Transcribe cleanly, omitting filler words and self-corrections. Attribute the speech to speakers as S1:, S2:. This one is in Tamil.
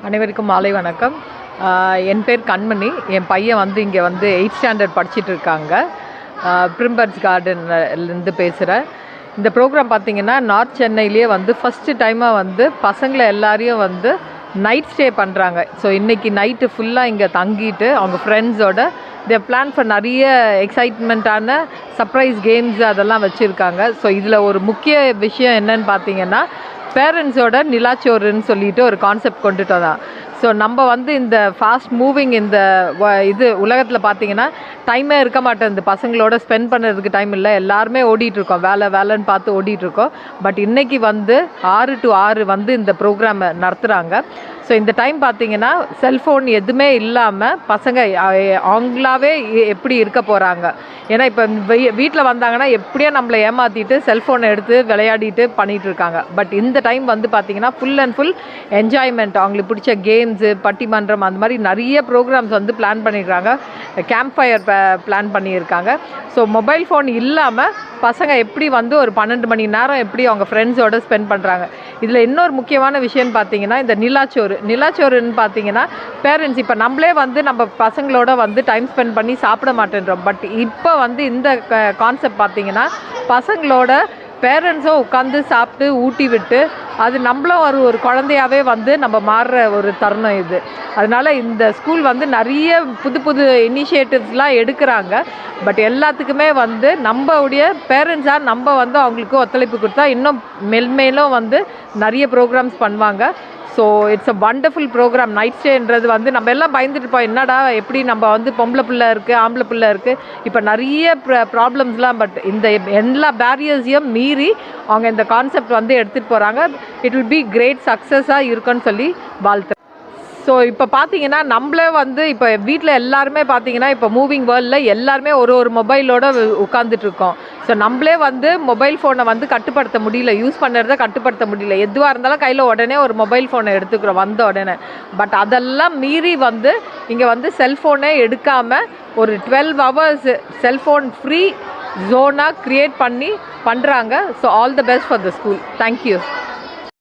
S1: அனைவருக்கும் மாலை வணக்கம். என் பேர் கண்மணி. என் பையன் வந்து இங்கே வந்து 8th ஸ்டாண்டர்ட் படிச்சுட்டு இருக்காங்க. பிரிம்பர்ஸ் கார்டன்லேருந்து பேசுகிறேன். இந்த ப்ரோக்ராம் பார்த்திங்கன்னா நார்த் சென்னையிலேயே வந்து ஃபஸ்ட்டு டைமாக வந்து பசங்களை எல்லாரையும் வந்து நைட் ஸ்டே பண்ணுறாங்க. ஸோ இன்றைக்கி நைட்டு ஃபுல்லாக இங்கே தங்கிட்டு அவங்க ஃப்ரெண்ட்ஸோட பிளான் ஃபார் நிறைய எக்ஸைட்மெண்ட்டான சர்ப்ரைஸ் கேம்ஸ் அதெல்லாம் வச்சுருக்காங்க. ஸோ இதில் ஒரு முக்கிய விஷயம் என்னன்னு பார்த்தீங்கன்னா பேரண்ட்ஸோட நிலாச்சோறுன்னு சொல்லிட்டு ஒரு கான்செப்ட் கொண்டுட்டு வந்தான். ஸோ நம்ம வந்து இந்த ஃபாஸ்ட் மூவிங் இந்த இது உலகத்தில் பார்த்திங்கன்னா டைமே இருக்க மாட்டேங்குது. பசங்களோட ஸ்பெண்ட் பண்ணுறதுக்கு டைம் இல்லை. எல்லாருமே ஓடிட்டுருக்கோம், வேலைன்னு பார்த்து ஓடிட்டுருக்கோம். பட் இன்றைக்கி வந்து 6 to 6 வந்து இந்த ப்ரோக்ராமை நடத்துகிறாங்க. ஸோ இந்த டைம் பார்த்திங்கன்னா செல்ஃபோன் எதுவுமே இல்லாமல் பசங்க அவங்களாவே எப்படி இருக்க போகிறாங்க. ஏன்னா இப்போ வீட்டில் வந்தாங்கன்னா எப்படியோ நம்மளை ஏமாற்றிட்டு செல்ஃபோனை எடுத்து விளையாடிட்டு பண்ணிகிட்ருக்காங்க. பட் இந்த டைம் வந்து பார்த்திங்கன்னா ஃபுல் அண்ட் ஃபுல் என்ஜாய்மெண்ட், அவங்களுக்கு பிடிச்ச கேம்ஸு, பட்டிமன்றம், அந்த மாதிரி நிறைய ப்ரோக்ராம்ஸ் வந்து பிளான் பண்ணியிருக்காங்க. கேம்ப் ஃபயர் பிளான் பண்ணியிருக்காங்க. ஸோ மொபைல் ஃபோன் இல்லாமல் பசங்க எப்படி வந்து ஒரு 12 மணி நேரம் எப்படி அவங்க ஃப்ரெண்ட்ஸோடு ஸ்பெண்ட் பண்ணுறாங்க. இதில் இன்னொரு முக்கியமான விஷயம்னு பார்த்தீங்கன்னா இந்த நிலாச்சோறுன்னு பார்த்தீங்கன்னா பேரண்ட்ஸ் இப்போ நம்மளே வந்து நம்ம பசங்களோட வந்து டைம் ஸ்பெண்ட் பண்ணி சாப்பிட மாட்டேன்றோம். பட் இப்போ வந்து இந்த கான்செப்ட் பார்த்தீங்கன்னா பசங்களோட பேரண்ட்ஸும் உட்காந்து சாப்பிட்டு ஊட்டி விட்டு அது நம்மளும் ஒரு குழந்தையாகவே வந்து நம்ம மாறுற ஒரு தருணம் இது. அதனால் இந்த ஸ்கூல் வந்து நிறைய புது இனிஷியேட்டிவ்ஸ்லாம் எடுக்கிறாங்க. பட் எல்லாத்துக்குமே வந்து நம்மளுடைய பேரண்ட்ஸாக நம்ம வந்து அவங்களுக்கு ஒத்துழைப்பு கொடுத்தா இன்னும் மேலும் வந்து நிறைய ப்ரோக்ராம்ஸ் பண்ணுவாங்க. So it's a wonderful program. Night ஸ்டேன்றது வந்து நம்ம எல்லாம் பயந்துட்டுருப்போம், என்னடா எப்படி நம்ம வந்து பொம்பளை பிள்ளை இருக்குது, ஆம்பளை பிள்ளை இருக்குது, இப்போ நிறைய ப்ராப்ளம்ஸ்லாம். பட் இந்த எல்லா பேரியர்ஸையும் மீறி அவங்க இந்த கான்செப்ட் வந்து எடுத்துகிட்டு போகிறாங்க. இட் வில் பி கிரேட் சக்ஸஸாக இருக்குன்னு சொல்லி வாழ்த்து. ஸோ இப்போ பார்த்தீங்கன்னா நம்மளே வந்து இப்போ வீட்டில் எல்லாருமே பார்த்தீங்கன்னா இப்போ மூவிங் வேர்ல்டில் எல்லாருமே ஒரு மொபைலோடு உட்காந்துட்ருக்கோம். ஸோ நம்மளே வந்து மொபைல் ஃபோனை வந்து கட்டுப்படுத்த முடியல, யூஸ் பண்ணுறத கட்டுப்படுத்த முடியல. எதுவாக இருந்தாலும் கையில் உடனே ஒரு மொபைல் ஃபோனை எடுத்துக்கிறோம் வந்த உடனே. பட் அதெல்லாம் மீறி வந்து இங்கே வந்து செல்ஃபோனே எடுக்காமல் ஒரு 12 hours செல்ஃபோன் ஃப்ரீ ஜோனாக க்ரியேட் பண்ணி பண்ணுறாங்க. So all the best for the school. Thank you.